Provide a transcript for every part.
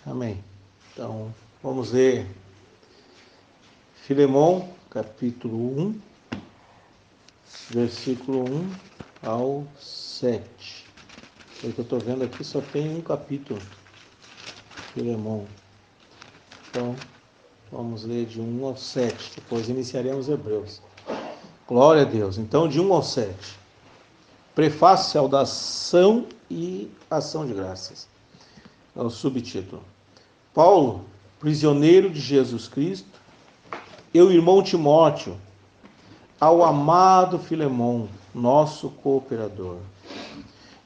Amém. Então, vamos ler Filemão, capítulo 1, versículo 1 ao 7. Pelo que eu estou vendo aqui, só tem um capítulo, Filemão. Então, vamos ler de 1 ao 7, depois iniciaremos Hebreus. Glória a Deus. Então, de 1 ao 7. Prefácio, saudação e ação de graças. É o subtítulo. Paulo, prisioneiro de Jesus Cristo, e o irmão Timóteo, ao amado Filemão, nosso cooperador,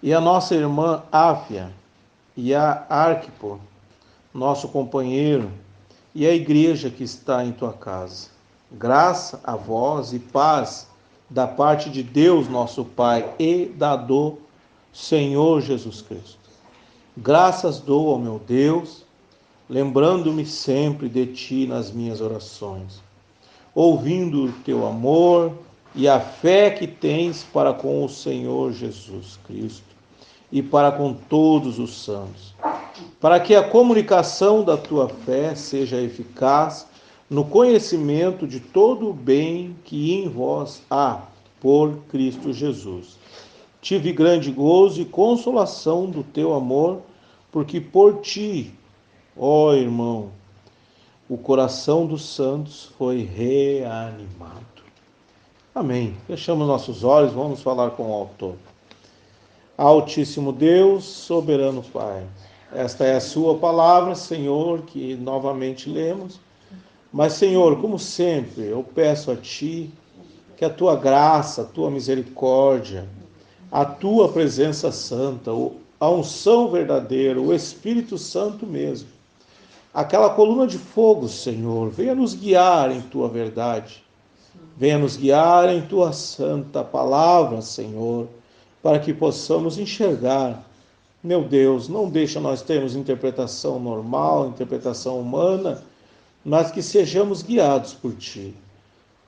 e a nossa irmã Áfia, e a Arquipo, nosso companheiro, e a igreja que está em tua casa. Graça a vós e paz da parte de Deus, nosso Pai, e da do Senhor Jesus Cristo. Graças dou ao meu Deus, lembrando-me sempre de ti nas minhas orações, ouvindo o teu amor e a fé que tens para com o Senhor Jesus Cristo e para com todos os santos, para que a comunicação da tua fé seja eficaz no conhecimento de todo o bem que em vós há por Cristo Jesus. Tive grande gozo e consolação do teu amor, porque por ti, ó irmão, o coração dos santos foi reanimado. Amém. Fechamos nossos olhos, vamos falar com o autor. Altíssimo Deus, soberano Pai, esta é a sua palavra, Senhor, que novamente lemos. Mas, Senhor, como sempre, eu peço a Ti que a Tua graça, a Tua misericórdia, a Tua presença santa, a unção verdadeira, o Espírito Santo mesmo, aquela coluna de fogo, Senhor, venha nos guiar em Tua verdade, venha nos guiar em Tua santa palavra, Senhor, para que possamos enxergar. Meu Deus, não deixa nós termos interpretação normal, interpretação humana, mas que sejamos guiados por Ti,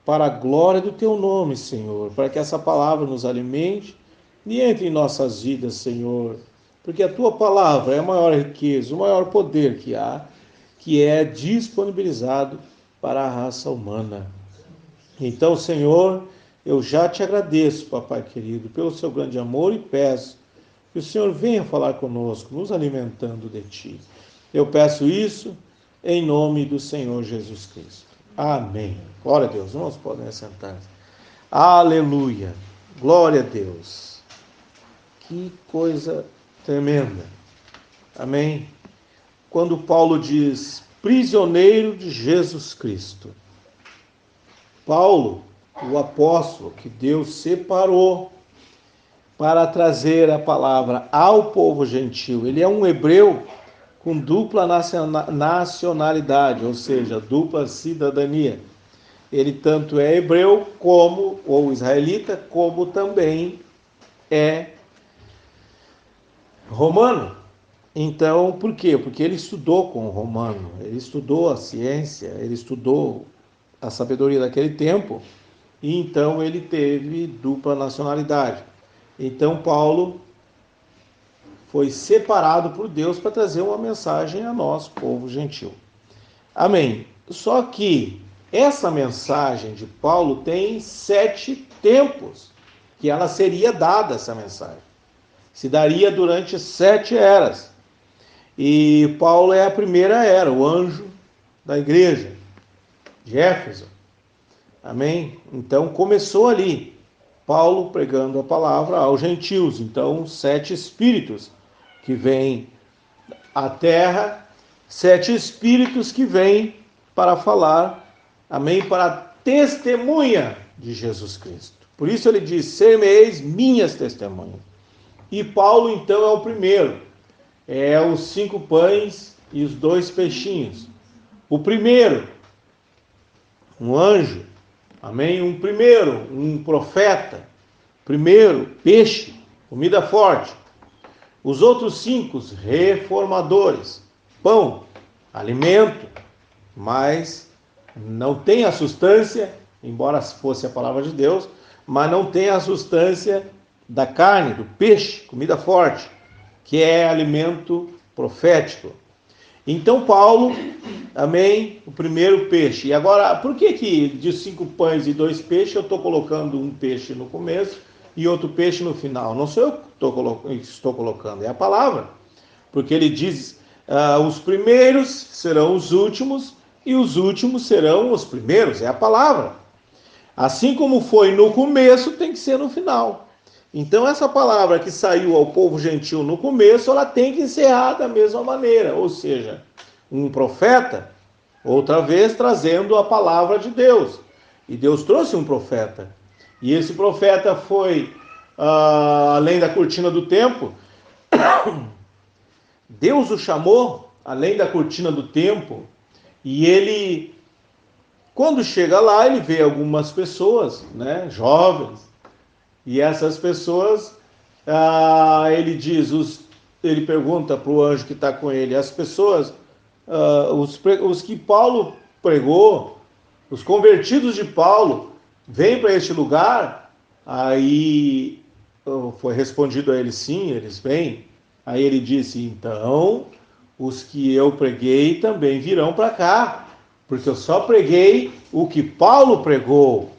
para a glória do Teu nome, Senhor, para que essa palavra nos alimente e entre em nossas vidas, Senhor, porque a Tua palavra é a maior riqueza, o maior poder que há, que é disponibilizado para a raça humana. Então, Senhor, eu já te agradeço, papai querido, pelo seu grande amor e peço que o Senhor venha falar conosco, nos alimentando de Ti. Eu peço isso em nome do Senhor Jesus Cristo. Amém. Glória a Deus. Irmãos, podem assentar-se. Aleluia. Glória a Deus. Que coisa tremenda. Amém. Quando Paulo diz prisioneiro de Jesus Cristo. Paulo, o apóstolo que Deus separou para trazer a palavra ao povo gentil. Ele é um hebreu com dupla nacionalidade, ou seja, dupla cidadania. Ele tanto é hebreu como, ou israelita, como também é romano. Então, por quê? Porque ele estudou com o romano, ele estudou a ciência, ele estudou a sabedoria daquele tempo, e então ele teve dupla nacionalidade. Então, Paulo foi separado por Deus para trazer uma mensagem a nós, povo gentil. Amém. Só que essa mensagem de Paulo tem 7 tempos que ela seria dada, essa mensagem. Se daria durante 7 eras. E Paulo é a primeira era, o anjo da igreja de Éfeso. Amém? Então começou ali, Paulo pregando a palavra aos gentios. Então 7 espíritos que vêm à terra, 7 espíritos que vêm para falar, amém, para a testemunha de Jesus Cristo. Por isso ele diz, ser-me-eis minhas testemunhas. E Paulo então é o primeiro, é os 5 pães e os 2 peixinhos. O primeiro, um anjo, amém, um profeta, primeiro, peixe, comida forte. Os outros 5, reformadores, pão, alimento, mas não tem a substância, embora fosse a palavra de Deus, mas não tem a substância da carne, do peixe, comida forte, que é alimento profético. Então Paulo, amém, o primeiro peixe. E agora, por que de 5 pães e 2 peixes eu estou colocando um peixe no começo e outro peixe no final? Não sou eu que estou colocando, é a palavra. Porque ele diz, os primeiros serão os últimos e os últimos serão os primeiros, é a palavra. Assim como foi no começo, tem que ser no final. Então essa palavra que saiu ao povo gentil no começo, ela tem que encerrar da mesma maneira, ou seja, um profeta, outra vez trazendo a palavra de Deus. E Deus trouxe um profeta. E esse profeta foi, além da cortina do tempo, Deus o chamou, além da cortina do tempo, e ele, quando chega lá, ele vê algumas pessoas, né, jovens, e essas pessoas, ele pergunta para o anjo que está com ele, as pessoas, os que Paulo pregou, os convertidos de Paulo, vêm para este lugar? Aí foi respondido a ele, sim, eles vêm. Aí ele disse, então, os que eu preguei também virão para cá, porque eu só preguei o que Paulo pregou.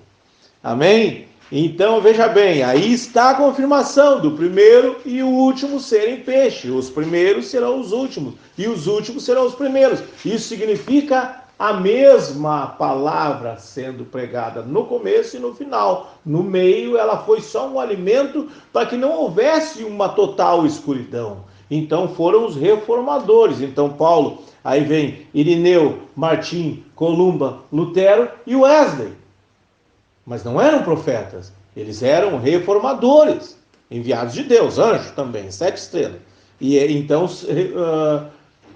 Amém? Então, veja bem, aí está a confirmação do primeiro e o último serem peixe. Os primeiros serão os últimos e os últimos serão os primeiros. Isso significa a mesma palavra sendo pregada no começo e no final. No meio, ela foi só um alimento para que não houvesse uma total escuridão. Então, foram os reformadores. Então, Paulo, aí vem Irineu, Martim, Columba, Lutero e Wesley. Mas não eram profetas, eles eram reformadores, enviados de Deus, anjo também, 7 estrelas. E então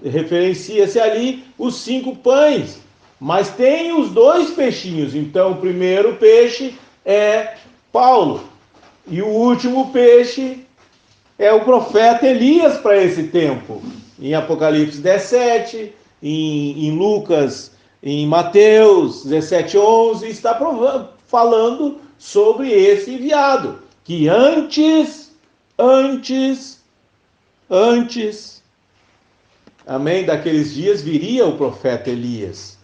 referencia-se ali os 5 pães, mas tem os 2 peixinhos. Então o primeiro peixe é Paulo, e o último peixe é o profeta Elias para esse tempo. Em Apocalipse 17, em Lucas, em Mateus 17:11, está falando sobre esse enviado, que antes, amém, daqueles dias viria o profeta Elias.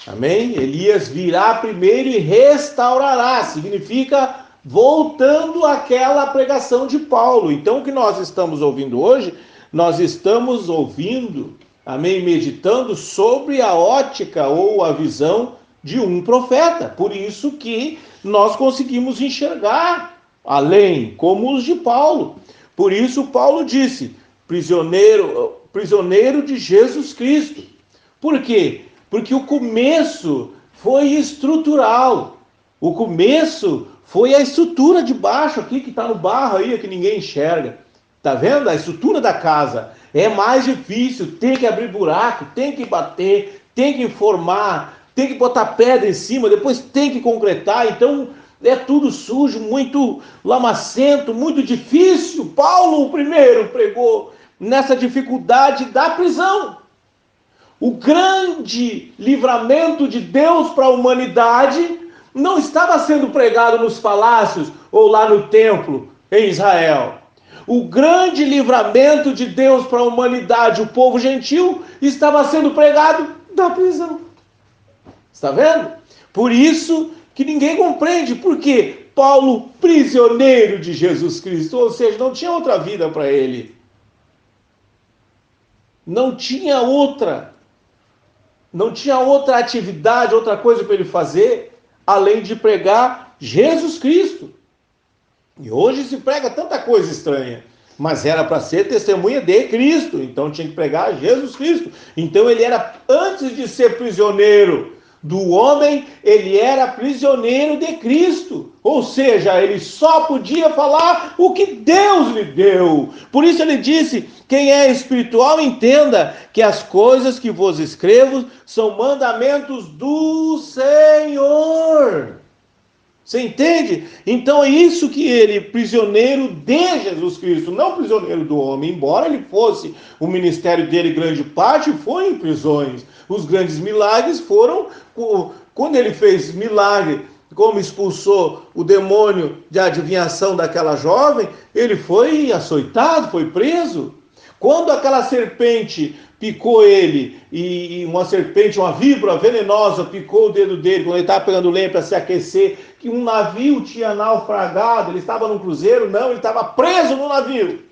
Amém? Elias virá primeiro e restaurará, significa voltando àquela pregação de Paulo. Então, o que nós estamos ouvindo hoje, nós estamos ouvindo, amém, meditando sobre a ótica ou a visão de um profeta. Por isso que nós conseguimos enxergar além, como os de Paulo. Por isso Paulo disse, prisioneiro de Jesus Cristo. Por quê? Porque o começo foi estrutural. O começo foi a estrutura de baixo aqui, que está no barro aí, que ninguém enxerga. Tá vendo? A estrutura da casa é mais difícil, tem que abrir buraco, tem que bater, tem que formar, tem que botar pedra em cima, depois tem que concretar. Então é tudo sujo, muito lamacento, muito difícil. Paulo, o primeiro, pregou nessa dificuldade da prisão. O grande livramento de Deus para a humanidade não estava sendo pregado nos palácios ou lá no templo em Israel. O grande livramento de Deus para a humanidade, o povo gentil, estava sendo pregado da prisão. Está vendo? Por isso que ninguém compreende. Por quê? Paulo, prisioneiro de Jesus Cristo, ou seja, não tinha outra vida para ele. Não tinha outra atividade, outra coisa para ele fazer, além de pregar Jesus Cristo. E hoje se prega tanta coisa estranha, mas era para ser testemunha de Cristo, então tinha que pregar Jesus Cristo. Então ele era, antes de ser prisioneiro do homem, ele era prisioneiro de Cristo. Ou seja, ele só podia falar o que Deus lhe deu. Por isso ele disse, quem é espiritual entenda que as coisas que vos escrevo são mandamentos do Senhor. Você entende? Então é isso que ele, prisioneiro de Jesus Cristo, não prisioneiro do homem, embora ele fosse, o ministério dele, grande parte, foi em prisões. Os grandes milagres foram, quando ele fez milagre, como expulsou o demônio de adivinhação daquela jovem, ele foi açoitado, foi preso. Quando aquela serpente picou ele, e uma serpente, uma víbora venenosa picou o dedo dele, quando ele estava pegando lenha para se aquecer, que um navio tinha naufragado, ele estava num cruzeiro? Não, ele estava preso no navio.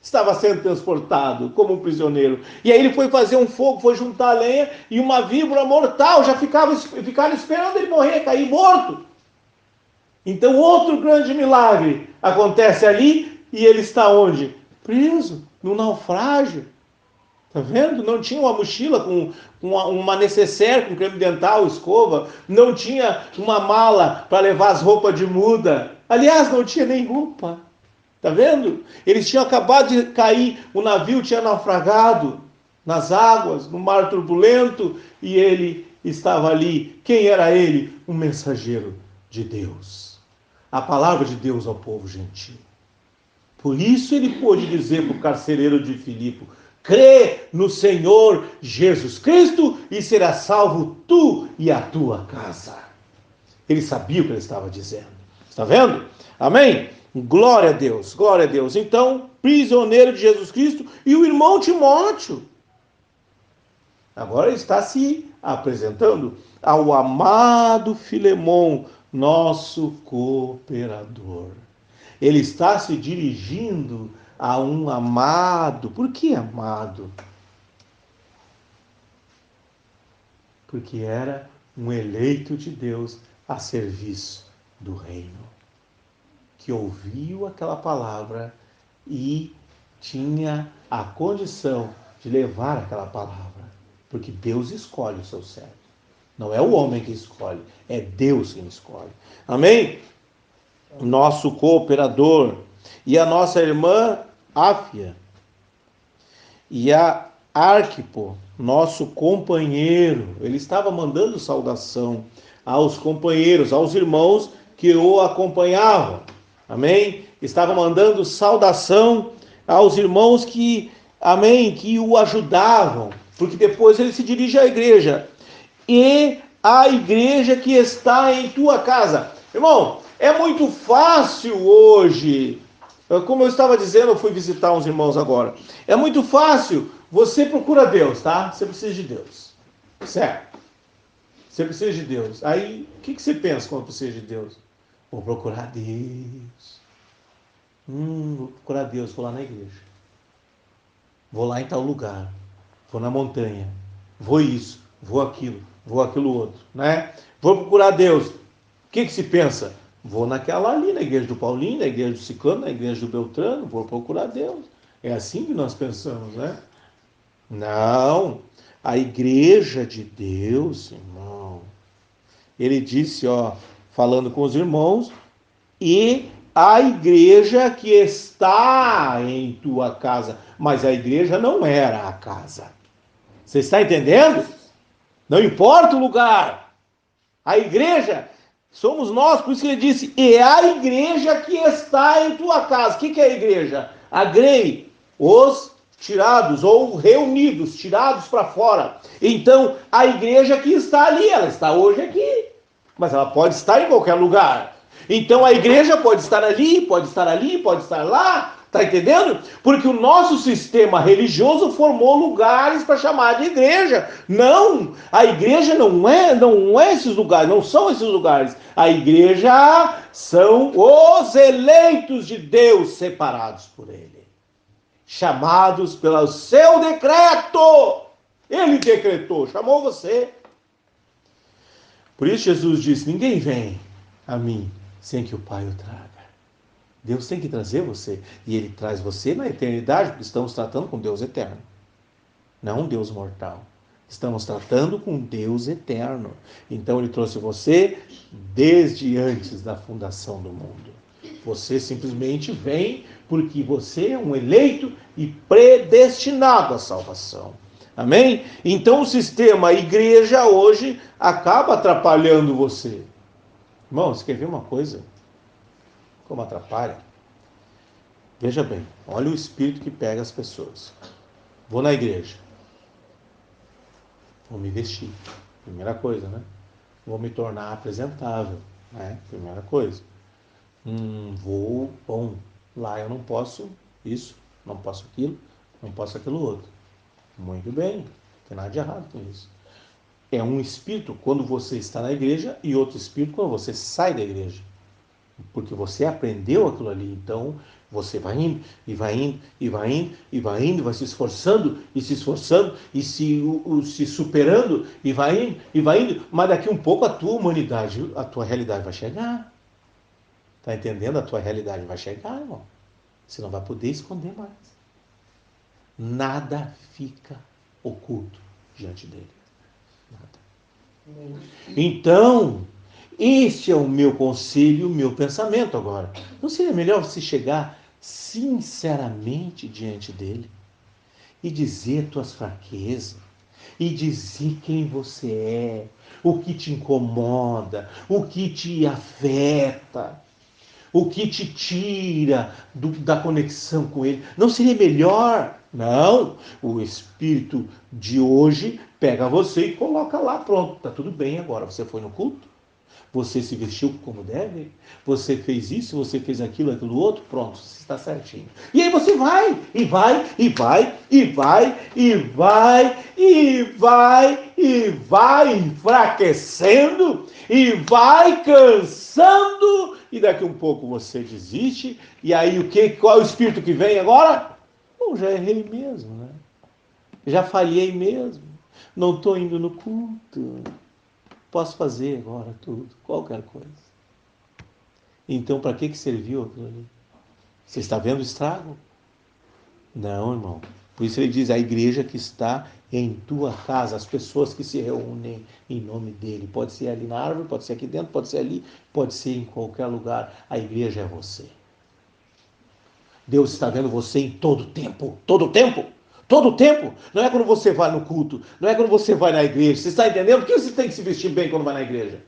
Estava sendo transportado como um prisioneiro. E aí ele foi fazer um fogo, foi juntar lenha, e uma víbora mortal já ficaram esperando ele morrer, cair morto. Então outro grande milagre acontece ali, e ele está onde? Preso, no naufrágio. Tá vendo? Não tinha uma mochila com uma necessaire, com creme dental, escova. Não tinha uma mala para levar as roupas de muda. Aliás, não tinha nem roupa. Tá vendo? Eles tinham acabado de cair, o navio tinha naufragado nas águas, no mar turbulento, e ele estava ali. Quem era ele? Um mensageiro de Deus. A palavra de Deus ao povo gentil. Por isso ele pôde dizer para o carcereiro de Filipe: crê no Senhor Jesus Cristo e será salvo tu e a tua casa. Ele sabia o que ele estava dizendo. Está vendo? Amém? Glória a Deus, glória a Deus. Então, prisioneiro de Jesus Cristo e o irmão Timóteo. Agora ele está se apresentando ao amado Filemon, nosso cooperador. Ele está se dirigindo a um amado. Por que amado? Porque era um eleito de Deus a serviço do reino, que ouviu aquela palavra e tinha a condição de levar aquela palavra, porque Deus escolhe o seu servo. Não é o homem que escolhe, é Deus quem escolhe. Amém? Nosso cooperador e a nossa irmã Áfia e a Arquipo, nosso companheiro. Ele estava mandando saudação aos companheiros, aos irmãos que o acompanhavam. Amém? Estava mandando saudação aos irmãos que, amém, que o ajudavam, porque depois ele se dirige à igreja. E a igreja que está em tua casa. Irmão, é muito fácil hoje, como eu estava dizendo, eu fui visitar uns irmãos agora. É muito fácil, você procura Deus, tá? Você precisa de Deus. Certo? Você precisa de Deus. Aí, o que você pensa quando precisa de Deus? Vou procurar Deus. Vou procurar Deus, vou lá na igreja. Vou lá em tal lugar. Vou na montanha. Vou isso, vou aquilo outro, né? Vou procurar Deus. O que se pensa? Vou naquela ali, na igreja do Paulinho, na igreja do Ciclano, na igreja do Beltrano, vou procurar Deus. É assim que nós pensamos, né? Não. A igreja de Deus, irmão. Ele disse, ó, falando com os irmãos, e a igreja que está em tua casa. Mas a igreja não era a casa. Você está entendendo? Não importa o lugar. A igreja somos nós, por isso que ele disse, e a igreja que está em tua casa. O que é a igreja? Agrei os tirados ou reunidos, tirados para fora. Então, a igreja que está ali, ela está hoje aqui, mas ela pode estar em qualquer lugar. Então, a igreja pode estar ali, pode estar ali, pode estar lá. Tá entendendo? Porque o nosso sistema religioso formou lugares para chamar de igreja. Não, a igreja não é esses lugares, não são esses lugares. A igreja são os eleitos de Deus separados por ele, chamados pelo seu decreto. Ele decretou, chamou você. Por isso Jesus disse: ninguém vem a mim sem que o Pai o traga. Deus tem que trazer você. E Ele traz você na eternidade, porque estamos tratando com Deus eterno. Não um Deus mortal. Estamos tratando com Deus eterno. Então Ele trouxe você desde antes da fundação do mundo. Você simplesmente vem porque você é um eleito e predestinado à salvação. Amém? Então o sistema igreja hoje acaba atrapalhando você. Irmão, você quer ver uma coisa? Como atrapalha? Veja bem, olha o espírito que pega as pessoas. Vou na igreja. Vou me vestir. Primeira coisa, né? Vou me tornar apresentável, né? Bom, lá eu não posso isso. não posso aquilo, não posso aquilo outro. Muito bem, não tem nada de errado com isso. É um espírito quando você está na igreja e outro espírito quando você sai da igreja. Porque você aprendeu aquilo ali, então você vai indo, e vai indo, e vai indo, e vai indo, vai se esforçando, e se superando, e vai indo, mas daqui um pouco a tua humanidade, a tua realidade vai chegar. Tá entendendo? A tua realidade vai chegar, irmão. Você não vai poder esconder mais. Nada fica oculto diante dele. Nada. Então, este é o meu conselho, o meu pensamento agora. Não seria melhor você chegar sinceramente diante dele e dizer tuas fraquezas, e dizer quem você é, o que te incomoda, o que te afeta, o que te tira da conexão com ele? Não seria melhor? Não, o Espírito de hoje pega você e coloca lá, pronto, tá tudo bem agora, você foi no culto? Você se vestiu como deve? Você fez isso, você fez aquilo, aquilo outro? Pronto, você está certinho. E aí você vai, e vai, e vai, e vai, e vai, e vai, e vai enfraquecendo, e vai cansando, e daqui um pouco você desiste, e aí o que? Qual é o espírito que vem agora? Bom, já errei mesmo, né? Já falhei mesmo. Não estou indo no culto. Posso fazer agora tudo, qualquer coisa. Então, para que serviu aquilo ali? Você está vendo o estrago? Não, irmão. Por isso ele diz, a igreja que está em tua casa, as pessoas que se reúnem em nome dele. Pode ser ali na árvore, pode ser aqui dentro, pode ser ali, pode ser em qualquer lugar. A igreja é você. Deus está vendo você em todo tempo. Todo tempo. Todo tempo. Não é quando você vai no culto. Não é quando você vai na igreja. Você está entendendo? Por que você tem que se vestir bem quando vai na igreja?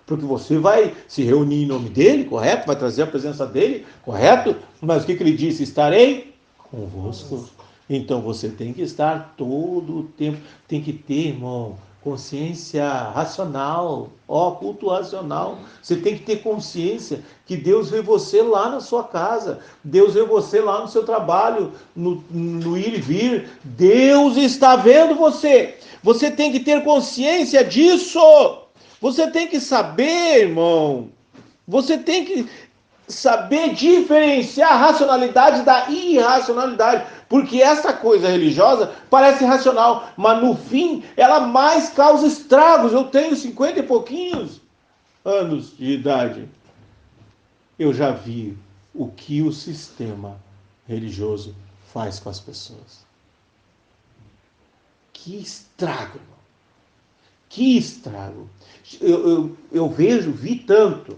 Porque você vai se reunir em nome dele, correto? Vai trazer a presença dele, correto? Mas o que ele disse? Estarei convosco. Então você tem que estar todo o tempo. Tem que ter, irmão, consciência racional, culto racional. Você tem que ter consciência que Deus vê você lá na sua casa, Deus vê você lá no seu trabalho, no ir e vir. Deus está vendo você. Você tem que ter consciência disso. Você tem que saber, irmão. Você tem que saber diferenciar a racionalidade da irracionalidade. Porque essa coisa religiosa parece racional, mas no fim ela mais causa estragos. Eu tenho 50 e pouquinhos anos de idade. Eu já vi o que o sistema religioso faz com as pessoas. Que estrago, irmão. Que estrago. Eu vi tanto,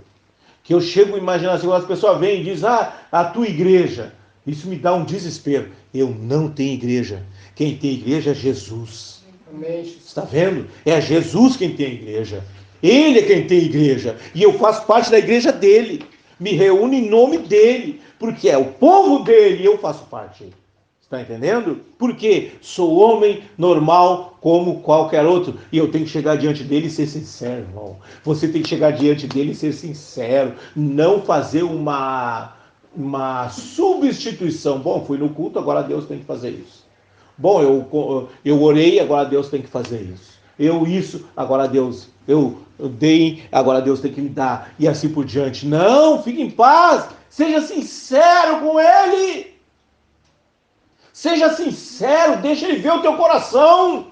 que eu chego a imaginar assim, quando as pessoas vêm e dizem, a tua igreja. Isso me dá um desespero. Eu não tenho igreja. Quem tem igreja é Jesus. Amém. Está vendo? É Jesus quem tem igreja. Ele é quem tem igreja. E eu faço parte da igreja dele. Me reúno em nome dele. Porque é o povo dele e eu faço parte. Está entendendo? Porque sou homem normal como qualquer outro. E eu tenho que chegar diante dele e ser sincero, irmão. Você tem que chegar diante dele e ser sincero. Não fazer uma substituição. Bom, fui no culto, agora Deus tem que fazer isso. Bom, eu orei, agora Deus tem que fazer isso. Agora Deus. Eu dei, agora Deus tem que me dar. E assim por diante. Não, fique em paz. Seja sincero com ele. Seja sincero, deixa ele ver o teu coração.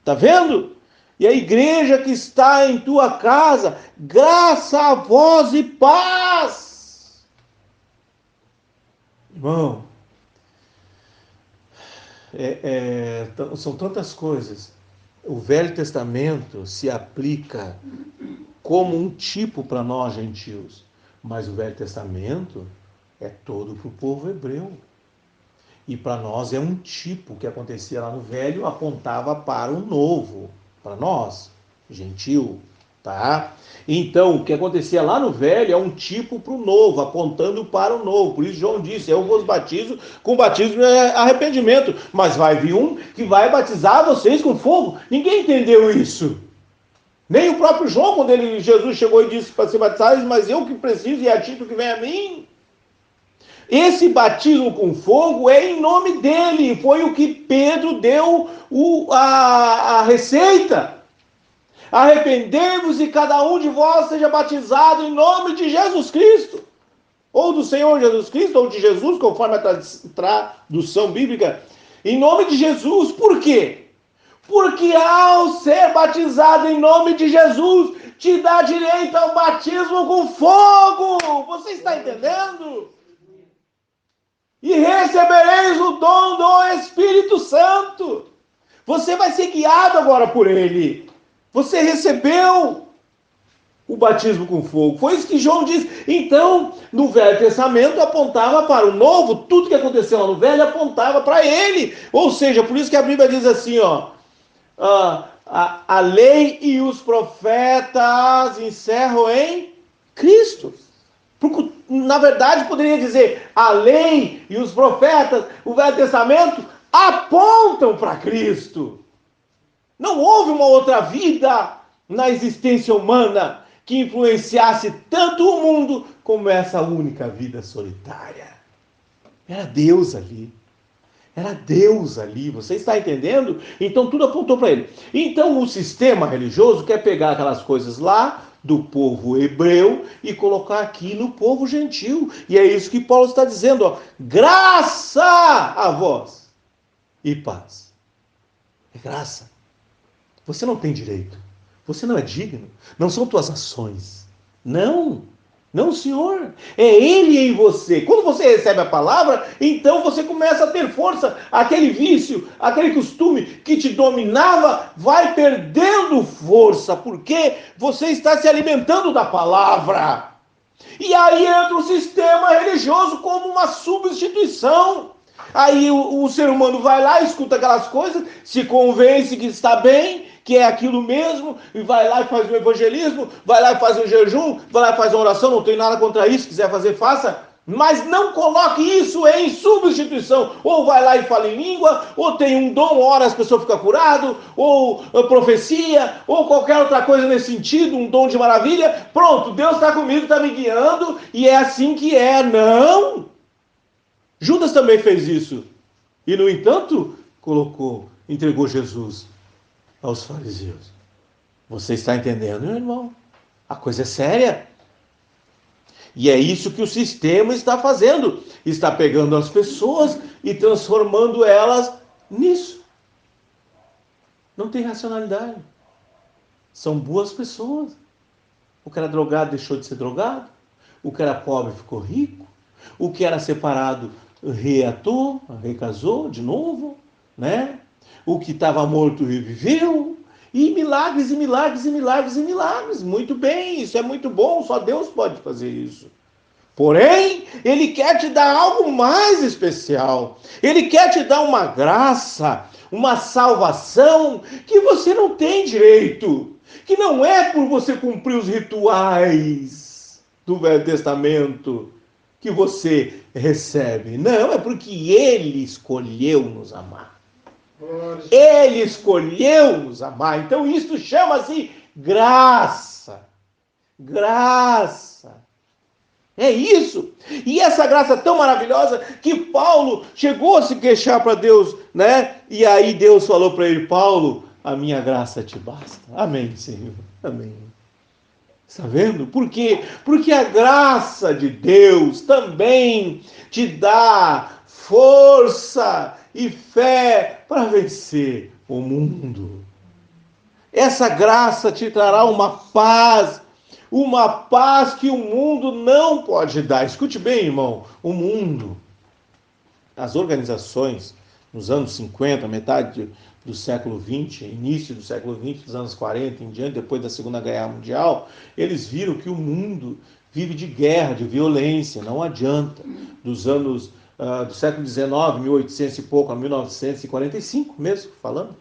Tá vendo? E a igreja que está em tua casa, graça a vós e paz. Irmão, são tantas coisas. O Velho Testamento se aplica como um tipo para nós gentios, mas o Velho Testamento é todo para o povo hebreu. E para nós é um tipo que acontecia lá no velho, apontava para o novo, para nós, gentil, tá? Então, o que acontecia lá no velho é um tipo para o novo, apontando para o novo. Por isso João disse, eu vos batizo com batismo de arrependimento, mas vai vir um que vai batizar vocês com fogo. Ninguém entendeu isso. Nem o próprio João, quando Jesus chegou e disse para ser batizados, mas eu que preciso e é a ti que vem a mim. Esse batismo com fogo é em nome dele. Foi o que Pedro deu a receita. Arrependei-vos e cada um de vós seja batizado em nome de Jesus Cristo. Ou do Senhor Jesus Cristo, ou de Jesus, conforme a tradução bíblica. Em nome de Jesus. Por quê? Porque ao ser batizado em nome de Jesus, te dá direito ao batismo com fogo. Você está entendendo? E recebereis o dom do Espírito Santo. Você vai ser guiado agora por ele. Você recebeu o batismo com fogo. Foi isso que João diz. Então, no Velho Testamento apontava para o Novo. Tudo que aconteceu lá no Velho apontava para ele. Ou seja, por isso que a Bíblia diz assim, ó. A lei e os profetas encerram em Cristo. Porque, na verdade, poderia dizer, a lei e os profetas, o Velho Testamento, apontam para Cristo. Não houve uma outra vida na existência humana que influenciasse tanto o mundo como essa única vida solitária. Era Deus ali. Era Deus ali, você está entendendo? Então tudo apontou para ele. Então o sistema religioso quer pegar aquelas coisas lá do povo hebreu e colocar aqui no povo gentil. E é isso que Paulo está dizendo, ó. Graça a vós e paz. É graça. Você não tem direito. Você não é digno. Não são tuas ações. Não. Não, senhor. É ele em você. Quando você recebe a palavra, então você começa a ter força. Aquele vício, aquele costume que te dominava, vai perdendo força, porque você está se alimentando da palavra. E aí entra o sistema religioso como uma substituição. Aí o ser humano vai lá, escuta aquelas coisas, se convence que está bem, que é aquilo mesmo, e vai lá e faz o evangelismo, vai lá e faz o jejum, vai lá e faz uma oração, não tem nada contra isso, se quiser fazer, faça, mas não coloque isso em substituição. Ou vai lá e fala em língua, ou tem um dom, ora as pessoas ficam curadas, ou profecia, ou qualquer outra coisa nesse sentido, um dom de maravilha, pronto, Deus está comigo, está me guiando, e é assim que é. Não! Judas também fez isso. E, no entanto, entregou Jesus aos fariseus. Você está entendendo, meu irmão? A coisa é séria. E é isso que o sistema está fazendo. Está pegando as pessoas e transformando elas nisso. Não tem racionalidade. São boas pessoas. O que era drogado deixou de ser drogado. O que era pobre ficou rico. O que era separado reatou, recasou de novo, né? O que estava morto reviveu. E milagres, e milagres, e milagres, e milagres. Muito bem, isso é muito bom, só Deus pode fazer isso. Porém, Ele quer te dar algo mais especial. Ele quer te dar uma graça, uma salvação que você não tem direito. Que não é por você cumprir os rituais do Velho Testamento que você recebe. Não, é porque Ele escolheu nos amar. Ele escolheu nos amar. Então isso chama-se graça. Graça. É isso. E essa graça tão maravilhosa que Paulo chegou a se queixar para Deus, né? E aí Deus falou para ele, Paulo, a minha graça te basta. Amém, Senhor. Amém. Está vendo? Por quê? Porque a graça de Deus também te dá força e fé para vencer o mundo. Essa graça te trará uma paz que o mundo não pode dar. Escute bem, irmão, o mundo, as organizações, nos anos 50, metade do século XX, início do século XX, dos anos 40 em diante, depois da Segunda Guerra Mundial, eles viram que o mundo vive de guerra, de violência, não adianta. Dos anos do século XIX, 1800 e pouco, a 1945 mesmo, falando.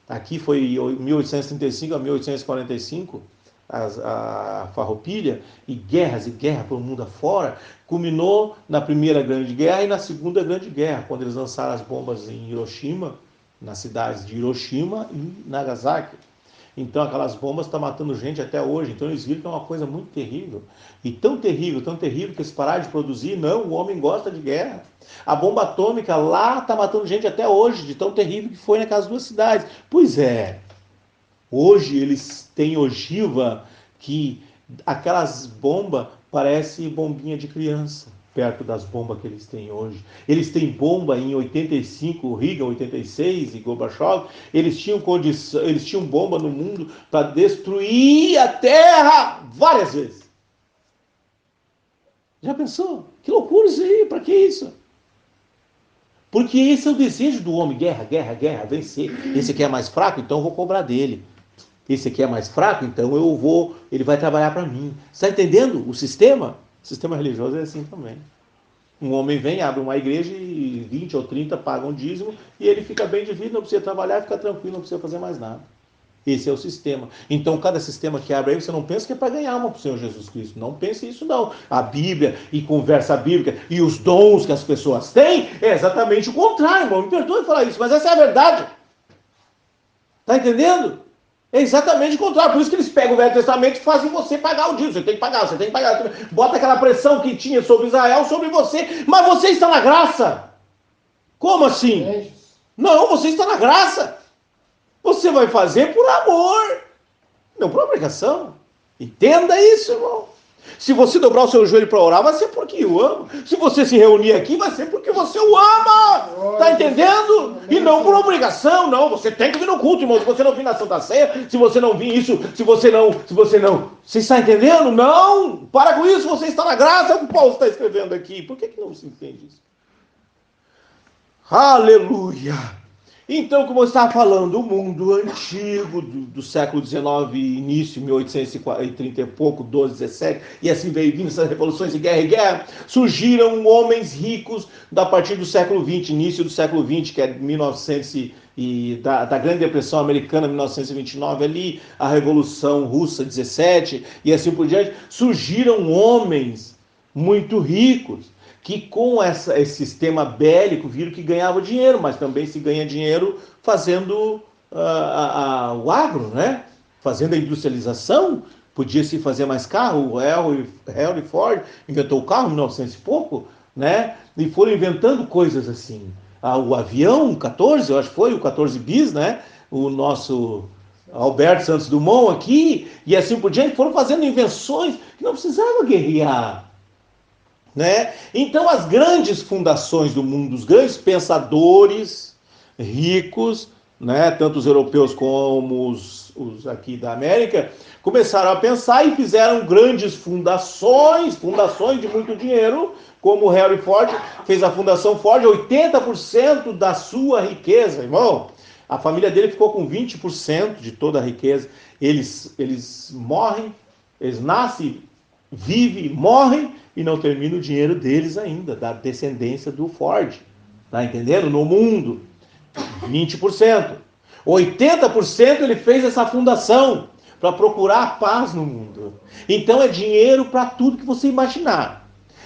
Aqui foi 1835 a 1845, a farroupilha, e guerra pelo mundo afora, culminou na Primeira Grande Guerra e na Segunda Grande Guerra, quando eles lançaram as bombas em Hiroshima, nas cidades de Hiroshima e Nagasaki. Então aquelas bombas estão matando gente até hoje. Então eles viram que é uma coisa muito terrível. E tão terrível, que eles pararam de produzir. Não, o homem gosta de guerra. A bomba atômica lá está matando gente até hoje, de tão terrível que foi naquelas duas cidades. Pois é, hoje eles têm ogiva que aquelas bombas parecem bombinha de criança, perto das bombas que eles têm hoje. Eles têm bomba em 85, Reagan 86 e Gorbachev, eles tinham bomba no mundo para destruir a Terra várias vezes. Já pensou? Que loucura isso aí, para que isso? Porque esse é o desejo do homem, guerra, guerra, guerra, vencer. Esse aqui é mais fraco, então eu vou cobrar dele. Esse aqui é mais fraco, então ele vai trabalhar para mim. Está entendendo o sistema? O sistema religioso é assim também. Um homem vem, abre uma igreja e 20 ou 30 pagam dízimo e ele fica bem de vida, não precisa trabalhar, fica tranquilo, não precisa fazer mais nada. Esse é o sistema. Então, cada sistema que abre aí, você não pensa que é para ganhar uma para o Senhor Jesus Cristo. Não pense isso, não. A Bíblia e conversa bíblica e os dons que as pessoas têm é exatamente o contrário, irmão. Me perdoe falar isso, mas essa é a verdade. Está entendendo? É exatamente o contrário. Por isso que eles pegam o Velho Testamento e fazem você pagar o dízimo. Você tem que pagar, você tem que pagar. Bota aquela pressão que tinha sobre Israel, sobre você. Mas você está na graça. Como assim? Não, você está na graça. Você vai fazer por amor, não por obrigação. Entenda isso, irmão. Se você dobrar o seu joelho para orar, vai ser porque eu amo. Se você se reunir aqui, vai ser porque você o ama. Tá entendendo? E não por obrigação, não. Você tem que vir no culto, irmão. Se você não vir na Santa Ceia, se você não vir isso, se você não. Você está entendendo? Não. Para com isso, você está na graça. É o que Paulo está escrevendo aqui. Por que não se entende isso? Aleluia. Então, como eu estava falando, o mundo antigo do século XIX, início, 1830 e pouco, 12, 17, e assim veio vindo essas revoluções de guerra e guerra, surgiram homens ricos a partir do século XX, início do século XX, que é 1900 da Grande Depressão Americana, 1929, ali, a Revolução Russa, 17, e assim por diante, surgiram homens muito ricos, que com esse sistema bélico viram que ganhava dinheiro, mas também se ganha dinheiro fazendo o agro, né? Fazendo a industrialização. Podia-se fazer mais carro. O Henry Ford inventou o carro em 1900 e pouco, né? E foram inventando coisas assim. O avião 14, eu acho que foi o 14 bis, né? O nosso Alberto Santos Dumont aqui, e assim por diante, foram fazendo invenções que não precisavam guerrear. Né? Então as grandes fundações do mundo, os grandes pensadores ricos, né, tanto os europeus como os aqui da América, começaram a pensar e fizeram grandes fundações de muito dinheiro, como o Henry Ford fez a Fundação Ford, 80% da sua riqueza, irmão. A família dele ficou com 20% de toda a riqueza. Eles morrem, eles nascem, vivem, morrem e não termina o dinheiro deles ainda, da descendência do Ford. Tá entendendo? No mundo, 20%. 80% ele fez essa fundação para procurar a paz no mundo. Então é dinheiro para tudo que você imaginar.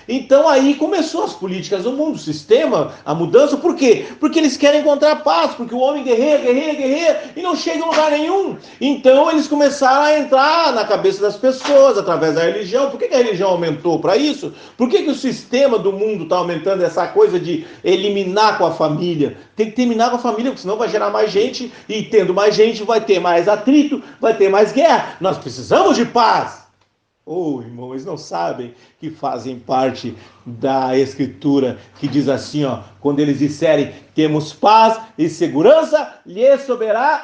Então aí começou as políticas do mundo, o sistema, a mudança. Por quê? Porque eles querem encontrar paz, porque o homem guerreia e não chega em lugar nenhum. Então eles começaram a entrar na cabeça das pessoas através da religião. Por que a religião aumentou para isso? Por que o sistema do mundo está aumentando essa coisa de eliminar com a família? Tem que terminar com a família, porque senão vai gerar mais gente, e tendo mais gente vai ter mais atrito, vai ter mais guerra. Nós precisamos de paz. Irmão, eles não sabem que fazem parte da Escritura, que diz assim, quando eles disserem, temos paz e segurança, lhes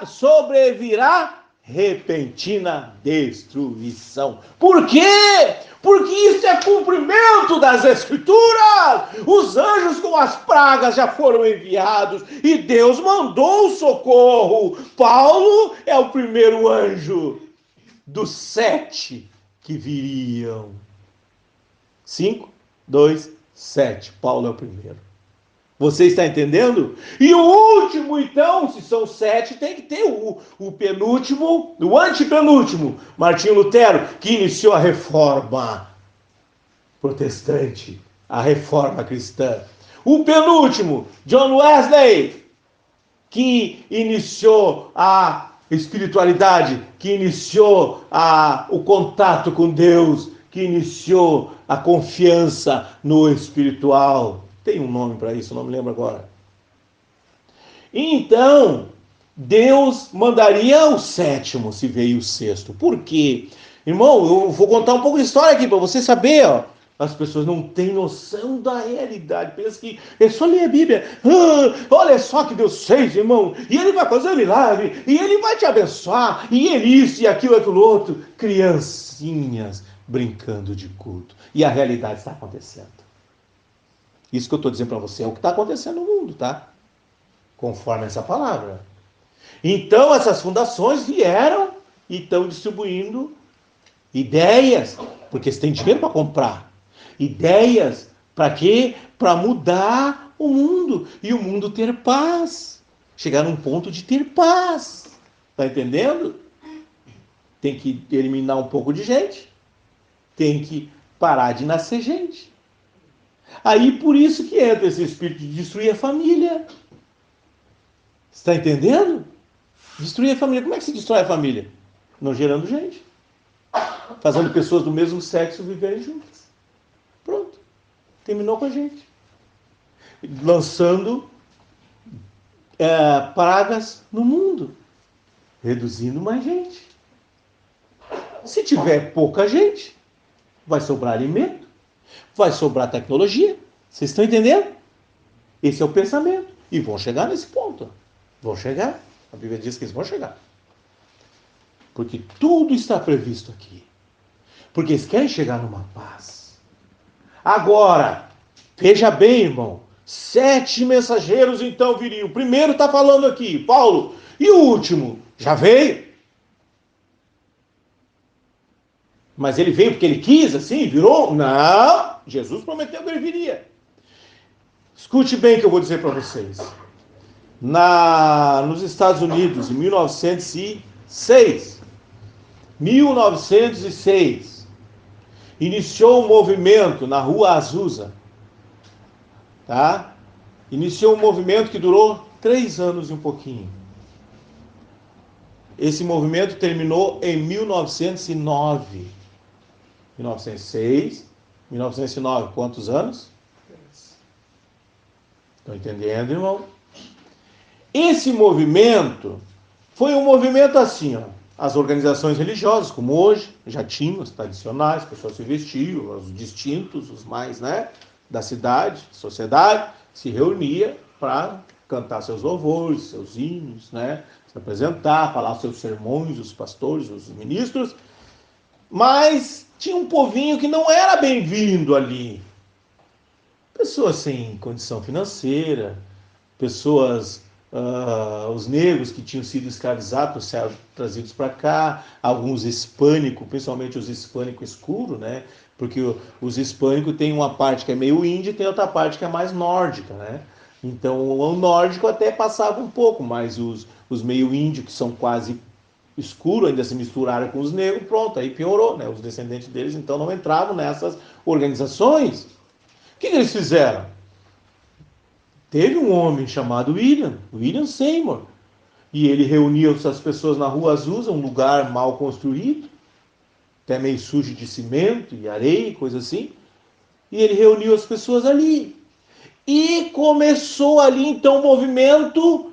sobrevirá repentina destruição. Por quê? Porque isso é cumprimento das Escrituras. Os anjos com as pragas já foram enviados e Deus mandou o socorro. Paulo é o primeiro anjo dos 7 que viriam. 5, 2, 7. Paulo é o primeiro. Você está entendendo? E o último, então, se são 7, tem que ter o penúltimo, o antepenúltimo, Martinho Lutero, que iniciou a reforma protestante, a reforma cristã. O penúltimo, John Wesley, que iniciou a espiritualidade que iniciou o contato com Deus, que iniciou a confiança no espiritual. Tem um nome para isso, não me lembro agora. Então, Deus mandaria o sétimo se veio o sexto. Por quê? Irmão, eu vou contar um pouco de história aqui para você saber, ó. As pessoas não têm noção da realidade. Pensa que é só ler a Bíblia. Olha só que Deus fez, irmão. E Ele vai fazer um milagre. E Ele vai te abençoar. E Ele isso e aquilo, aquilo outro. Criancinhas brincando de culto. E a realidade está acontecendo. Isso que eu estou dizendo para você é o que está acontecendo no mundo, tá? Conforme essa palavra. Então, essas fundações vieram e estão distribuindo ideias, porque você tem dinheiro para comprar. Ideias para quê? Para mudar o mundo. E o mundo ter paz. Chegar num ponto de ter paz. Tá entendendo? Tem que eliminar um pouco de gente. Tem que parar de nascer gente. Aí por isso que entra esse espírito de destruir a família. Está entendendo? Destruir a família. Como é que se destrói a família? Não gerando gente. Fazendo pessoas do mesmo sexo viverem juntas. Pronto. Terminou com a gente. Lançando pragas no mundo. Reduzindo mais gente. Se tiver pouca gente, vai sobrar alimento. Vai sobrar tecnologia. Vocês estão entendendo? Esse é o pensamento. E vão chegar nesse ponto. Vão chegar. A Bíblia diz que eles vão chegar. Porque tudo está previsto aqui. Porque eles querem chegar numa paz. Agora, veja bem, irmão. 7 mensageiros então viriam. O primeiro está falando aqui, Paulo. E o último? Já veio? Mas ele veio porque ele quis, assim? Virou? Não. Jesus prometeu que ele viria. Escute bem o que eu vou dizer para vocês. Nos Estados Unidos, em 1906, iniciou um movimento na Rua Azusa, tá? Iniciou um movimento que durou 3 anos e um pouquinho. Esse movimento terminou em 1909. 1906, 1909, quantos anos? Estão entendendo, irmão? Esse movimento foi um movimento assim, ó. As organizações religiosas, como hoje, já tinham as tradicionais, as pessoas se vestiam, os distintos, os mais, né, da cidade, sociedade, se reunia para cantar seus louvores, seus hinos, né, se apresentar, falar seus sermões, os pastores, os ministros, mas tinha um povinho que não era bem-vindo ali. Pessoas sem condição financeira, pessoas... os negros que tinham sido escravizados, trazidos para cá, alguns hispânicos, principalmente os hispânicos escuros, né? Porque os hispânicos tem uma parte que é meio índia e tem outra parte que é mais nórdica, né? Então o nórdico até passava um pouco, mas os meio índios, que são quase escuros, ainda se misturaram com os negros, pronto, aí piorou, né? Os descendentes deles então não entravam nessas organizações. O que eles fizeram? Teve um homem chamado William Seymour, e ele reunia essas pessoas na Rua Azusa, um lugar mal construído, até meio sujo de cimento e areia, coisa assim, e ele reuniu as pessoas ali. E começou ali então o movimento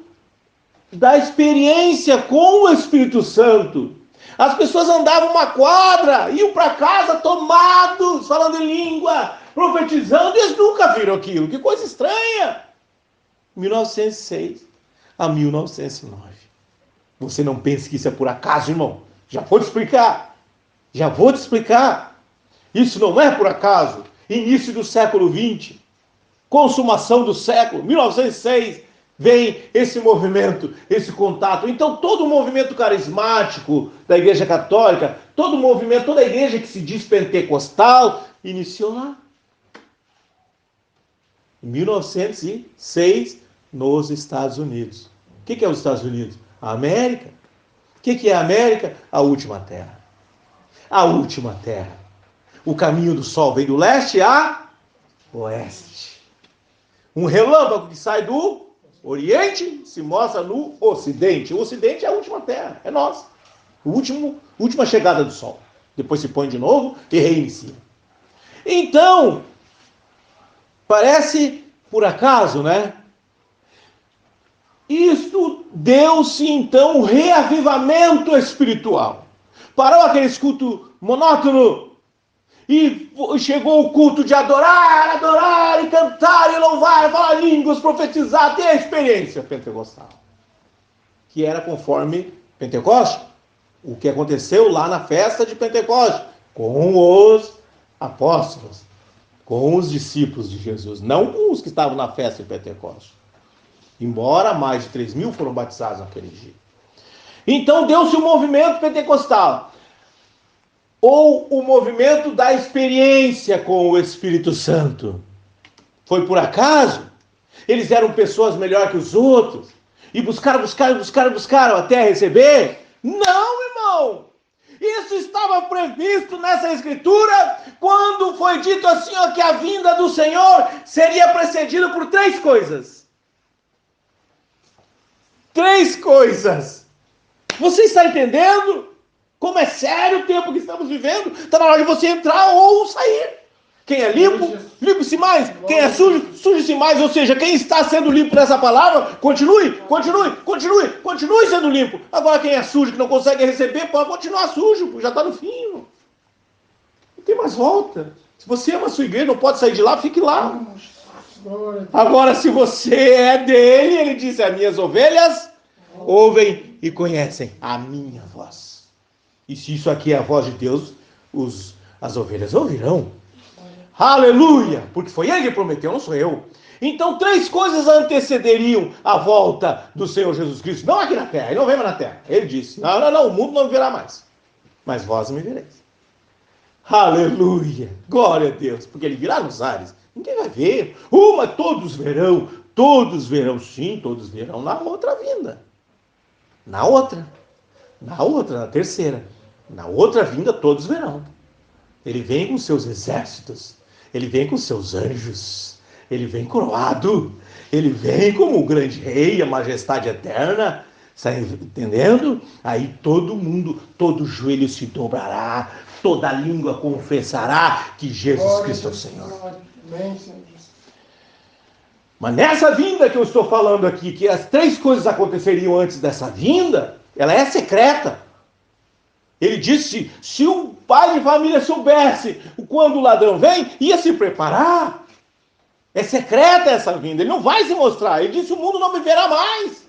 da experiência com o Espírito Santo. As pessoas andavam uma quadra, iam para casa tomados, falando em língua, profetizando, e eles nunca viram aquilo. Que coisa estranha! 1906 a 1909. Você não pense que isso é por acaso, irmão. Já vou te explicar. Isso não é por acaso. Início do século XX. Consumação do século. 1906 vem esse movimento, esse contato. Então todo o movimento carismático da Igreja Católica, todo o movimento, toda a igreja que se diz pentecostal, iniciou lá. Em 1906, nos Estados Unidos. O que é os Estados Unidos? A América. O que é a América? A última terra. A última terra. O caminho do sol vem do leste a oeste. Um relâmpago que sai do Oriente se mostra no Ocidente. O Ocidente é a última terra, é nós. Última chegada do Sol. Depois se põe de novo e reinicia. Então, parece por acaso, né? Isto deu-se então um reavivamento espiritual. Parou aquele culto monótono e chegou o culto de adorar e cantar e louvar, falar línguas, profetizar, ter a experiência pentecostal. Que era conforme Pentecoste. O que aconteceu lá na festa de Pentecoste, com os apóstolos, com os discípulos de Jesus, não com os que estavam na festa de Pentecoste. Embora mais de 3.000 foram batizados naquele dia. Então deu-se o movimento pentecostal, ou o movimento da experiência com o Espírito Santo. Foi por acaso? Eles eram pessoas melhores que os outros? E buscaram até receber? Não, irmão! Isso estava previsto nessa escritura quando foi dito assim, ó, que a vinda do Senhor seria precedida por 3 coisas. 3 coisas. Você está entendendo como é sério o tempo que estamos vivendo? Está na hora de você entrar ou sair. Quem é limpo, limpe-se mais. Quem é sujo, suje-se mais. Ou seja, quem está sendo limpo nessa palavra, continue sendo limpo. Agora quem é sujo, que não consegue receber, pode continuar sujo, porque já está no fim. Não tem mais volta. Se você ama a sua igreja, não pode sair de lá, fique lá. Agora, se você é dele, ele diz, as minhas ovelhas ouvem e conhecem a minha voz. E se isso aqui é a voz de Deus, as ovelhas ouvirão. Aleluia! Porque foi ele que prometeu, não sou eu. Então 3 coisas antecederiam a volta do Senhor Jesus Cristo. Não aqui na terra, ele não vem mais na terra. Ele disse, não, o mundo não me verá mais. Mas vós me vereis. Aleluia! Glória a Deus! Porque ele virá nos ares. Ninguém vai ver. Todos verão, sim, todos verão na outra vinda. Na terceira. Na outra vinda todos verão. Ele vem com seus exércitos. Ele vem com seus anjos. Ele vem coroado. Ele vem como o grande rei, a majestade eterna. Está entendendo? Aí todo mundo, todo joelho se dobrará. Toda língua confessará que Jesus Cristo é o Senhor. Mas nessa vinda que eu estou falando aqui, que as 3 coisas aconteceriam antes dessa vinda, ela é secreta. Ele disse, se o pai de família soubesse quando o ladrão vem, ia se preparar. É secreta essa vinda, ele não vai se mostrar. Ele disse, o mundo não me verá mais.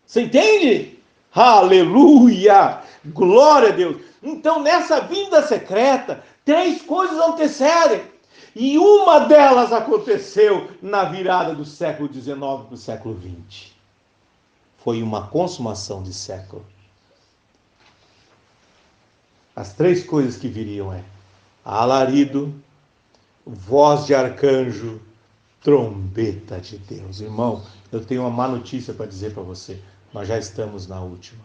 Você entende? Aleluia! Glória a Deus! Então, nessa vinda secreta, 3 coisas antecedem. E uma delas aconteceu na virada do século XIX para o século XX. Foi uma consumação de século. As 3 coisas que viriam é alarido, voz de arcanjo, trombeta de Deus. Irmão, eu tenho uma má notícia para dizer para você. Nós já estamos na última.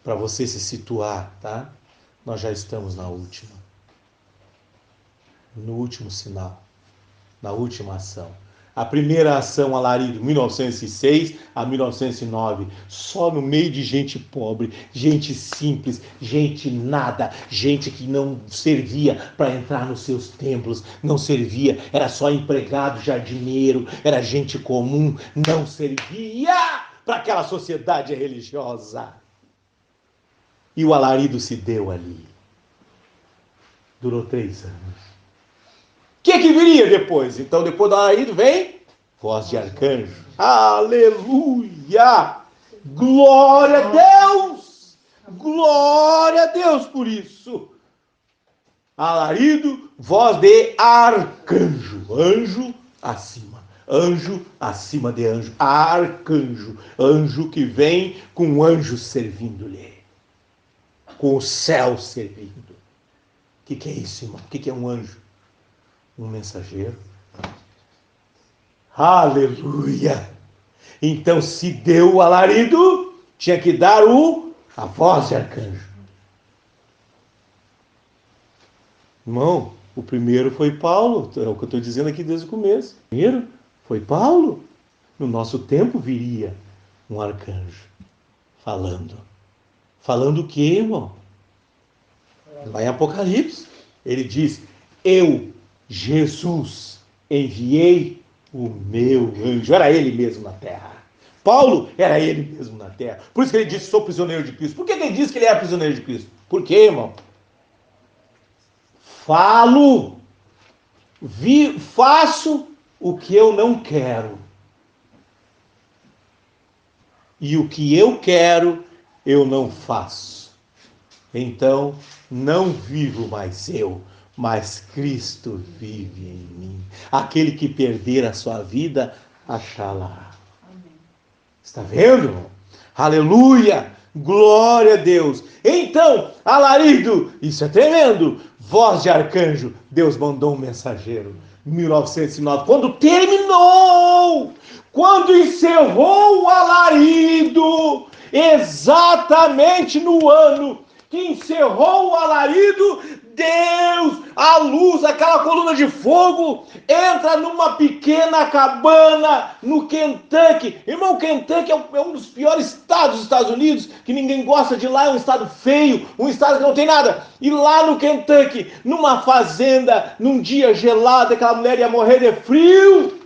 Para você se situar, tá? Nós já estamos na última. No último sinal. Na última ação. A primeira ação, alarido, 1906 a 1909, só no meio de gente pobre, gente simples, gente nada, gente que não servia para entrar nos seus templos, não servia, era só empregado, jardineiro, era gente comum, não servia para aquela sociedade religiosa. E o alarido se deu ali. Durou 3 anos. O que viria depois? Então, depois do alarido vem voz de arcanjo. Aleluia! Glória a Deus! Glória a Deus por isso. Alarido, voz de arcanjo. Anjo acima de anjo. Arcanjo. Anjo que vem com anjos servindo-lhe. Com o céu servindo. O que é isso, irmão? O que é um anjo? Um mensageiro. Aleluia! Então, se deu o alarido, tinha que dar a voz de arcanjo. Irmão, o primeiro foi Paulo. É o que eu estou dizendo aqui desde o começo. O primeiro foi Paulo. no nosso tempo viria um arcanjo falando. Falando o quê, irmão? Lá em Apocalipse, ele diz: eu, Jesus, enviei o meu anjo. Era ele mesmo na terra. Paulo era ele mesmo na terra. Por isso que ele disse: sou prisioneiro de Cristo. Por que ele disse que ele era prisioneiro de Cristo? Por quê, irmão? Faço o que eu não quero. E o que eu quero, eu não faço. Então, não vivo mais eu, mas Cristo vive em mim. Aquele que perder a sua vida, achá-la. Está vendo, irmão? Aleluia! Glória a Deus! Então, alarido, isso é tremendo. Voz de arcanjo, Deus mandou um mensageiro. 1909, quando terminou, quando encerrou o alarido, exatamente no ano que encerrou o alarido, Deus, a luz, aquela coluna de fogo, entra numa pequena cabana no Kentucky. Irmão, Kentucky é um dos piores estados dos Estados Unidos, que ninguém gosta de lá, é um estado feio, um estado que não tem nada. E lá no Kentucky, numa fazenda, num dia gelado, aquela mulher ia morrer de frio.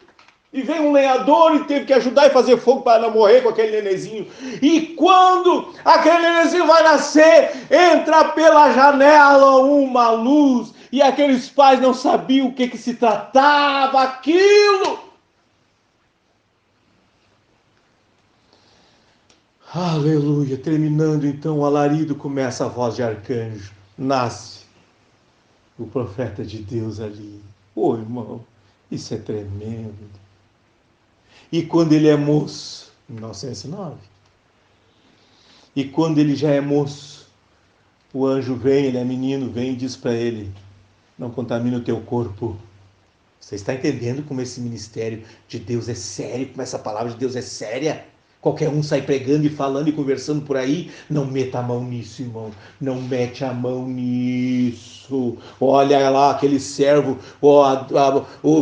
E veio um lenhador e teve que ajudar e fazer fogo para não morrer com aquele nenenzinho. E quando aquele nenenzinho vai nascer, entra pela janela uma luz. E aqueles pais não sabiam o que se tratava aquilo. Aleluia. Terminando então o alarido, começa a voz de arcanjo. Nasce o profeta de Deus ali. Ô, irmão, isso é tremendo. E quando ele é moço, 1909, e quando ele já é moço, o anjo vem, ele é menino, vem e diz para ele: não contamine o teu corpo. Você está entendendo como esse ministério de Deus é sério, como essa palavra de Deus é séria? Qualquer um sai pregando e falando e conversando por aí. Não meta a mão nisso, irmão. Não mete a mão nisso. Olha lá aquele servo.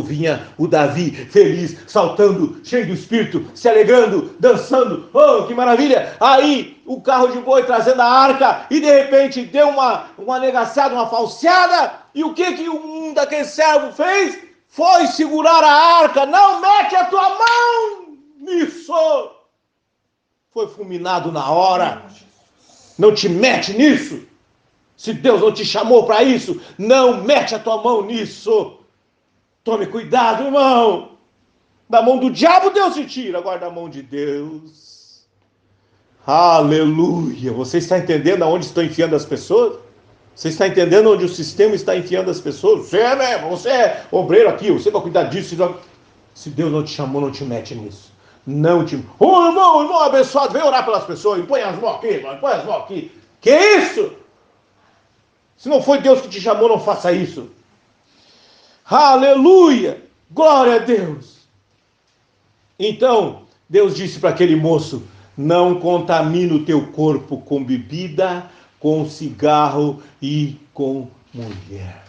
Vinha o Davi feliz, saltando, cheio do espírito, se alegrando, dançando. Oh, que maravilha! Aí o carro de boi trazendo a arca. E de repente deu uma negaçada, uma falseada. E o que um daquele servo fez? Foi segurar a arca. Não mete a tua mão nisso. Foi fulminado na hora. Não te mete nisso. Se Deus não te chamou para isso, não mete a tua mão nisso. Tome cuidado, irmão. Da mão do diabo Deus se tira, agora da mão de Deus. Aleluia. Você está entendendo aonde estão enfiando as pessoas? Você está entendendo onde o sistema está enfiando as pessoas? Você é obreiro aqui, você vai cuidar disso. Se Deus não te chamou, não te mete nisso. Não te... irmão abençoado, vem orar pelas pessoas, põe as mãos aqui, põe as mãos aqui. Que isso? Se não foi Deus que te chamou, não faça isso. Aleluia! Glória a Deus! Então, Deus disse para aquele moço: não contamine o teu corpo com bebida, com cigarro e com mulher.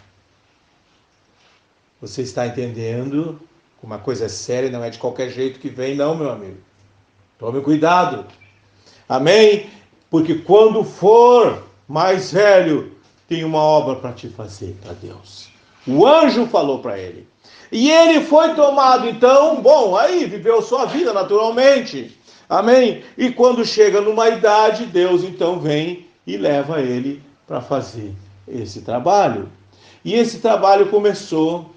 Você está entendendo? Uma coisa séria, não é de qualquer jeito que vem, não, meu amigo. Tome cuidado. Amém? Porque quando for mais velho, tem uma obra para te fazer, para Deus. O anjo falou para ele. E ele foi tomado, então, aí viveu sua vida naturalmente. Amém? E quando chega numa idade, Deus então vem e leva ele para fazer esse trabalho. E esse trabalho começou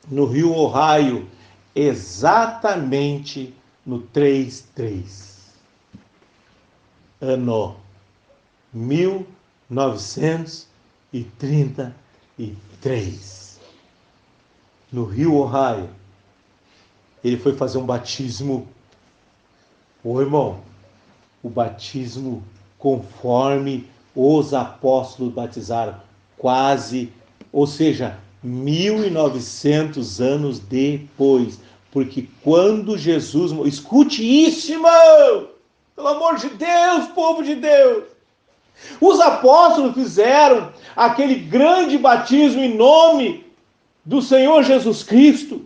no Rio Ohio, exatamente no 3-3, ano 1933, no Rio Ohio. Ele foi fazer um batismo, irmão, o batismo conforme os apóstolos batizaram, ou seja, 1900 anos depois, porque quando Jesus... Escute isso, irmão! Pelo amor de Deus, povo de Deus! Os apóstolos fizeram aquele grande batismo em nome do Senhor Jesus Cristo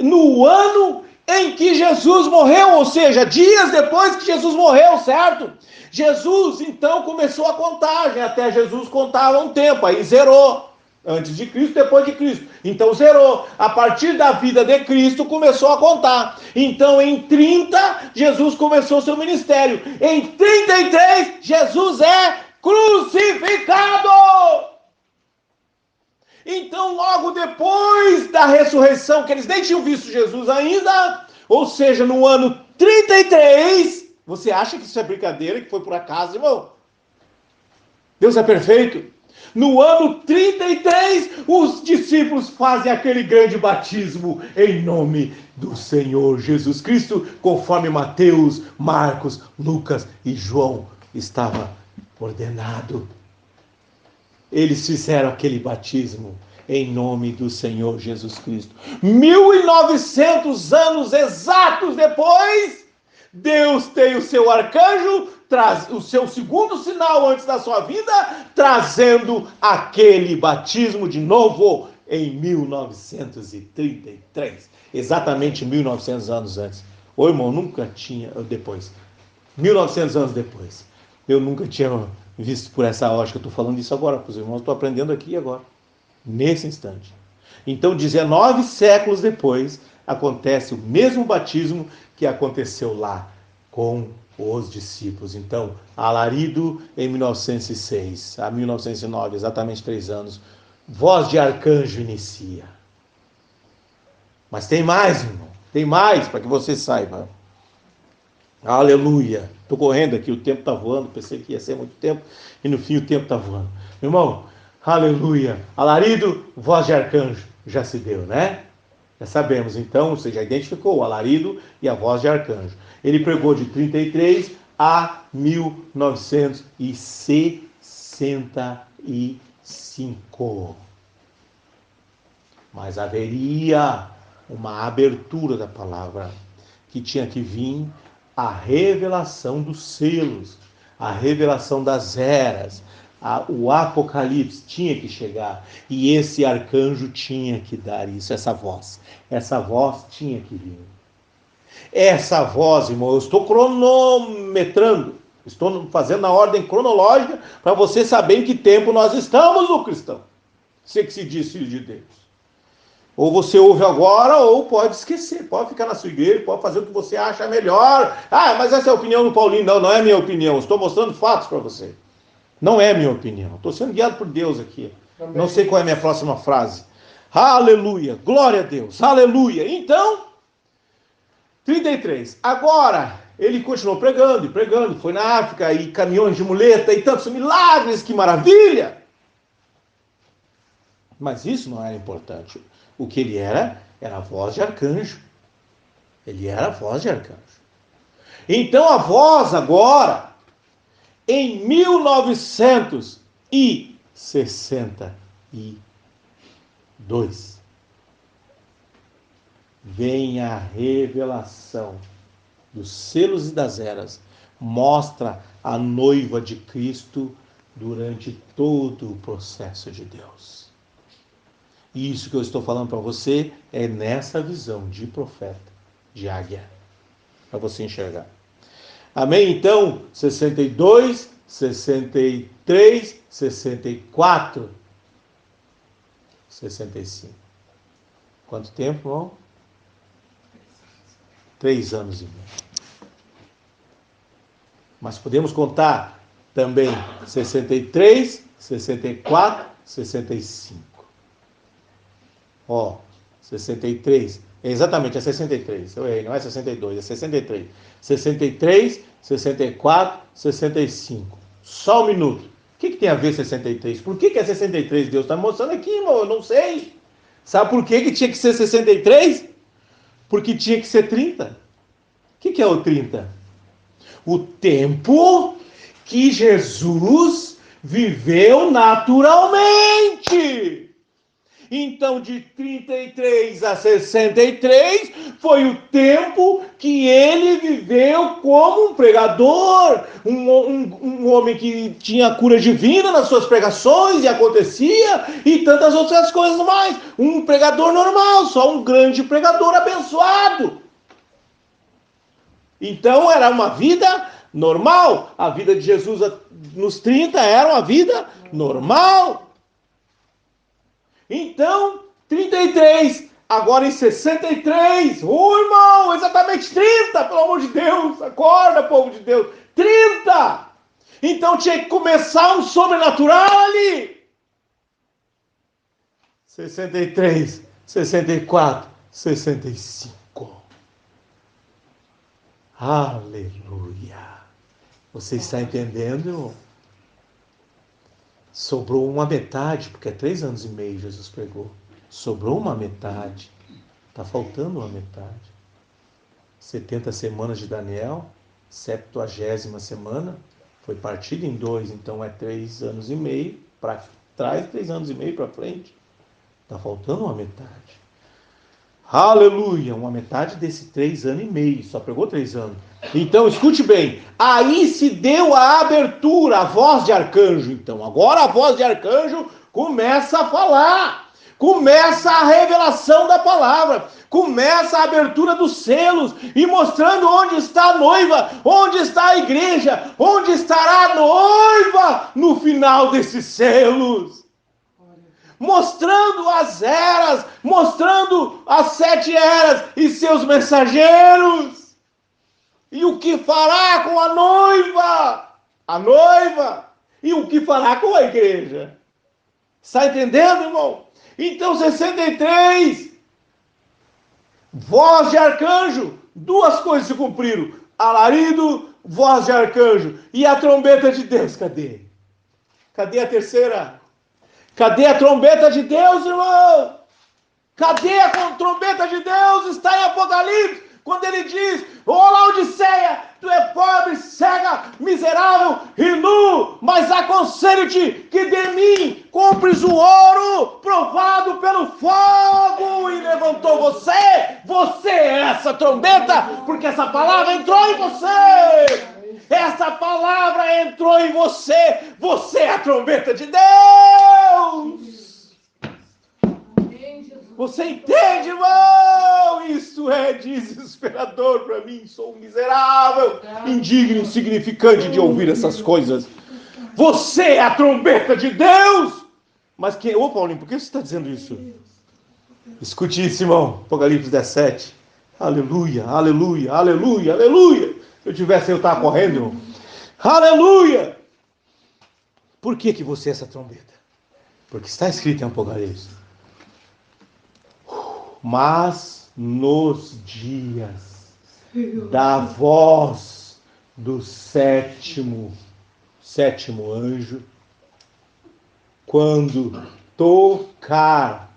no ano em que Jesus morreu, ou seja, dias depois que Jesus morreu, certo? Jesus, então, começou a contagem, até Jesus contava um tempo, aí zerou. Antes de Cristo, depois de Cristo. Então zerou. A partir da vida de Cristo, começou a contar. Então, em 30, Jesus começou seu ministério. Em 33, Jesus é crucificado. Então, logo depois da ressurreição, que eles nem tinham visto Jesus ainda, ou seja, no ano 33, você acha que isso é brincadeira, que foi por acaso, irmão? Deus é perfeito. No ano 33, os discípulos fazem aquele grande batismo em nome do Senhor Jesus Cristo, conforme Mateus, Marcos, Lucas e João estava ordenado. Eles fizeram aquele batismo em nome do Senhor Jesus Cristo. 1900 anos exatos depois, Deus tem o seu arcanjo, traz o seu segundo sinal antes da sua vida, trazendo aquele batismo de novo em 1933. Exatamente 1900 anos antes. Ô irmão, nunca tinha, depois, 1900 anos depois, eu nunca tinha visto por essa ótica. Eu estou falando isso agora para os irmãos, estou aprendendo aqui agora, nesse instante. Então, 19 séculos depois, acontece o mesmo batismo que aconteceu lá com os discípulos. Então, alarido em 1906 a 1909, exatamente 3 anos, voz de arcanjo inicia. Mas tem mais, irmão, tem mais para que você saiba. Aleluia. Estou correndo aqui, o tempo está voando, pensei que ia ser muito tempo, e no fim o tempo está voando. Meu irmão, aleluia. Alarido, voz de arcanjo, já se deu, né? Já sabemos, então, você já identificou o alarido e a voz de arcanjo. Ele pregou de 33 a 1965. Mas haveria uma abertura da palavra, que tinha que vir a revelação dos selos, a revelação das eras, o Apocalipse tinha que chegar, e esse arcanjo tinha que dar isso, essa voz tinha que vir. Essa voz, irmão, eu estou cronometrando, estou fazendo na ordem cronológica, para você saber em que tempo nós estamos, o cristão. Você que se diz filho de Deus. Ou você ouve agora, ou pode esquecer, pode ficar na sua igreja, pode fazer o que você acha melhor. Ah, mas essa é a opinião do Paulinho. Não, não é minha opinião, estou mostrando fatos para você. Não é minha opinião. Estou sendo guiado por Deus aqui. Também. Não sei qual é a minha próxima frase. Aleluia. Glória a Deus. Aleluia. Então, 33. Agora, ele continuou pregando e pregando. Foi na África e caminhões de muleta e tantos milagres. Que maravilha. Mas isso não era importante. O que ele era a voz de arcanjo. Ele era a voz de arcanjo. Então, a voz agora... Em 1962, vem a revelação dos selos e das eras, mostra a noiva de Cristo durante todo o processo de Deus. E isso que eu estou falando para você é nessa visão de profeta, de águia, para você enxergar. Amém? Então, 62, 63, 64, 65. Quanto tempo, irmão? 3 anos e meio. Mas podemos contar também 63, 64, 65. Ó, 63. Exatamente, é 63. Eu errei, não é 62, é 63. 63, 64, 65. Só um minuto. O que tem a ver 63? Por que é 63? Deus está mostrando aqui, irmão, eu não sei. Sabe por que tinha que ser 63? Porque tinha que ser 30. O que é o 30? O tempo que Jesus viveu naturalmente. Então, de 33 a 63 foi o tempo que ele viveu como um pregador, um homem que tinha cura divina nas suas pregações e acontecia, e tantas outras coisas mais. Um pregador normal, só um grande pregador abençoado. Então era uma vida normal. A vida de Jesus nos 30 era uma vida normal. Então, 33, agora em 63, irmão, exatamente 30, pelo amor de Deus, acorda, povo de Deus, 30! Então tinha que começar um sobrenatural ali. 63, 64, 65. Aleluia! Você está entendendo, irmão? Sobrou uma metade, porque é 3 anos e meio Jesus pregou. Sobrou uma metade. Está faltando uma metade. 70 semanas de Daniel, 70ª semana, foi partida em 2, então é 3 anos e meio para trás, 3 anos e meio para frente. Está faltando uma metade. Aleluia! Uma metade desse 3 anos e meio, só pregou 3 anos. Então, escute bem, aí se deu a abertura, a voz de arcanjo. Então, agora a voz de arcanjo começa a falar, começa a revelação da palavra, começa a abertura dos selos e mostrando onde está a noiva, onde está a igreja, onde estará a noiva no final desses selos. Mostrando as eras, mostrando as 7 eras e seus mensageiros. E o que fará com a noiva? A noiva. E o que fará com a igreja? Está entendendo, irmão? Então, 63. Voz de arcanjo. 2 coisas se cumpriram. Alarido, voz de arcanjo. E a trombeta de Deus, cadê? Cadê a terceira? Cadê a trombeta de Deus, irmão? Cadê a trombeta de Deus? Está em Apocalipse, quando ele diz: ô Laodiceia, tu é pobre, cega, miserável e nu, mas aconselho-te que de mim compres o ouro provado pelo fogo. E levantou você. Você é essa trombeta, porque essa palavra entrou em você. Essa palavra entrou em você. Você é a trombeta de Deus. Você entende, irmão? Isso é desesperador para mim. Sou um miserável, indigno, insignificante de ouvir essas coisas. Você é a trombeta de Deus. Mas quem... Ô, Paulinho, por que você está dizendo isso? Escute isso, irmão. Apocalipse 17. Aleluia, aleluia, aleluia, aleluia. Se eu tivesse, eu estava correndo, irmão. Aleluia! Por que você é essa trombeta? Porque está escrito em Apocalipse. Mas nos dias da voz do sétimo anjo, quando tocar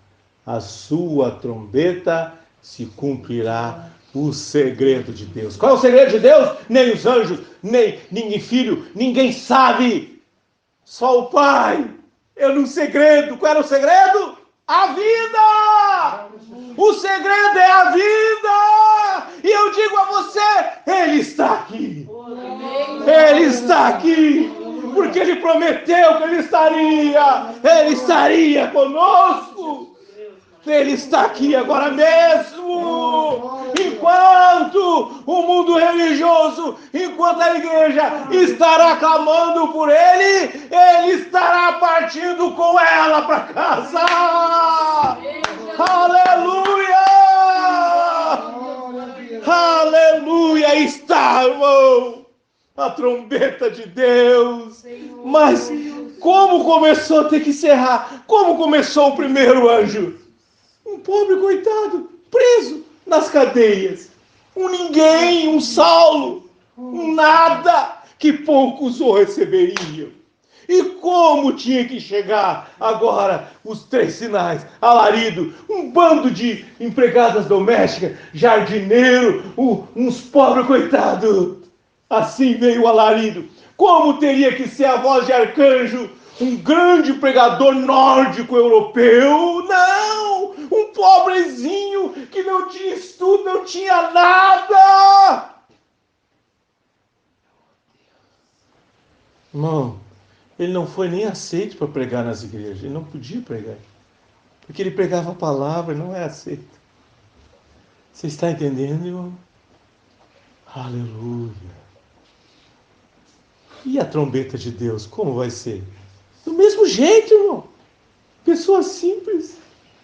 a sua trombeta, se cumprirá o segredo de Deus. Qual é o segredo de Deus? Nem os anjos, nem filho, ninguém sabe. Só o Pai. Era um segredo. Qual era o segredo? A vida! O segredo é a vida! E eu digo a você, Ele está aqui. Ele está aqui. Porque Ele prometeu que Ele estaria conosco. Ele está aqui agora mesmo. Enquanto o mundo religioso, enquanto a igreja estará clamando por Ele, Ele estará partindo com ela para casa. Aleluia! Aleluia! Está, irmão, a trombeta de Deus. Mas como começou a ter que encerrar? Como começou o primeiro anjo? Um pobre coitado, preso nas cadeias. Um ninguém, um Saulo, um nada, que poucos o receberiam. E como tinha que chegar agora os 3 sinais, alarido, um bando de empregadas domésticas, jardineiro, uns pobres coitados. Assim veio o alarido. Como teria que ser a voz de arcanjo? Um grande pregador nórdico europeu? Não! Um pobrezinho que não tinha estudo, não tinha nada! Irmão, ele não foi nem aceito para pregar nas igrejas. Ele não podia pregar. Porque ele pregava a palavra e não é aceito. Você está entendendo, irmão? Aleluia. E a trombeta de Deus, como vai ser? Do mesmo jeito, irmão. Pessoas simples,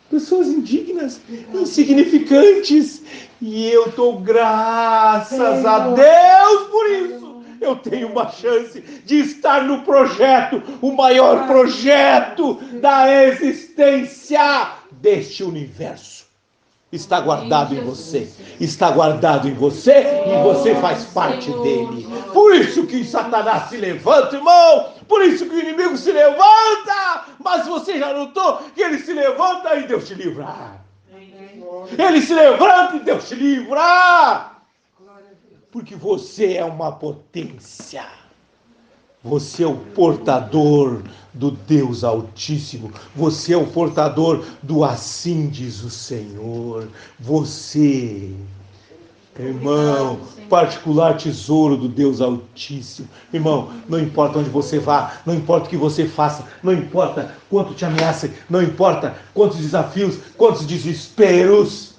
pessoas indignas, insignificantes. E eu dou graças a Deus por isso. Eu tenho uma chance de estar no projeto, o maior projeto da existência deste universo. Está guardado em você, está guardado em você e você faz parte dele. Por isso que Satanás se levanta, irmão. Por isso que o inimigo se levanta. Mas você já notou que ele se levanta e Deus te livra. Ele se levanta e Deus te livra. Porque você é uma potência. Você é o portador do Deus Altíssimo. Você é o portador do assim diz o Senhor. Você, irmão, particular tesouro do Deus Altíssimo. Irmão, não importa onde você vá, não importa o que você faça, não importa quanto te ameacem, não importa quantos desafios, quantos desesperos.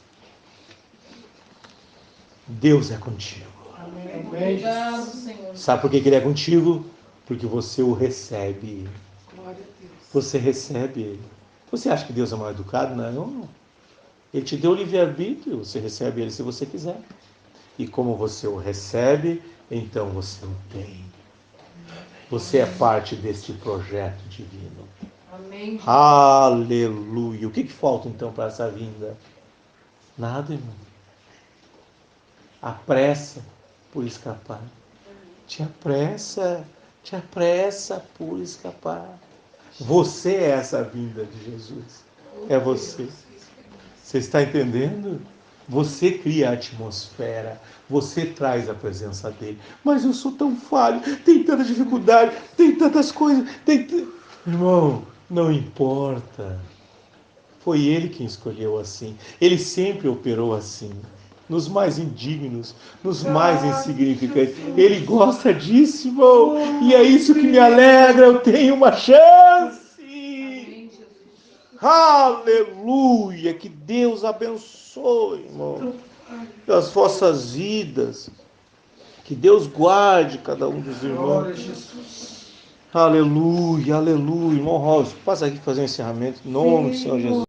Deus é contigo. Amém. Obrigado, Senhor. Sabe por que Ele é contigo? Porque você o recebe. Glória a Deus. Você recebe Ele. Você acha que Deus é mal educado? Não. Ele te deu o livre-arbítrio. Você recebe Ele se você quiser. E como você o recebe, então você o tem. Você é parte deste projeto divino. Amém. Aleluia. O que falta então para essa vinda? Nada, irmão. A pressa por escapar. Te apressa por escapar. Você é essa vinda de Jesus. É você. Você está entendendo? Você cria a atmosfera. Você traz a presença dele. Mas eu sou tão falho. Tem tanta dificuldade. Tem tantas coisas. Irmão, não importa. Foi ele quem escolheu assim. Ele sempre operou assim. Nos mais indignos, nos mais insignificantes. Ele gosta disso, irmão. E é isso que me alegra. Eu tenho uma chance. Aleluia. Que Deus abençoe, irmão, as vossas vidas. Que Deus guarde cada um dos irmãos. Aleluia, aleluia. Irmão Rosa, passa aqui fazer um encerramento. Em nome do Senhor Jesus.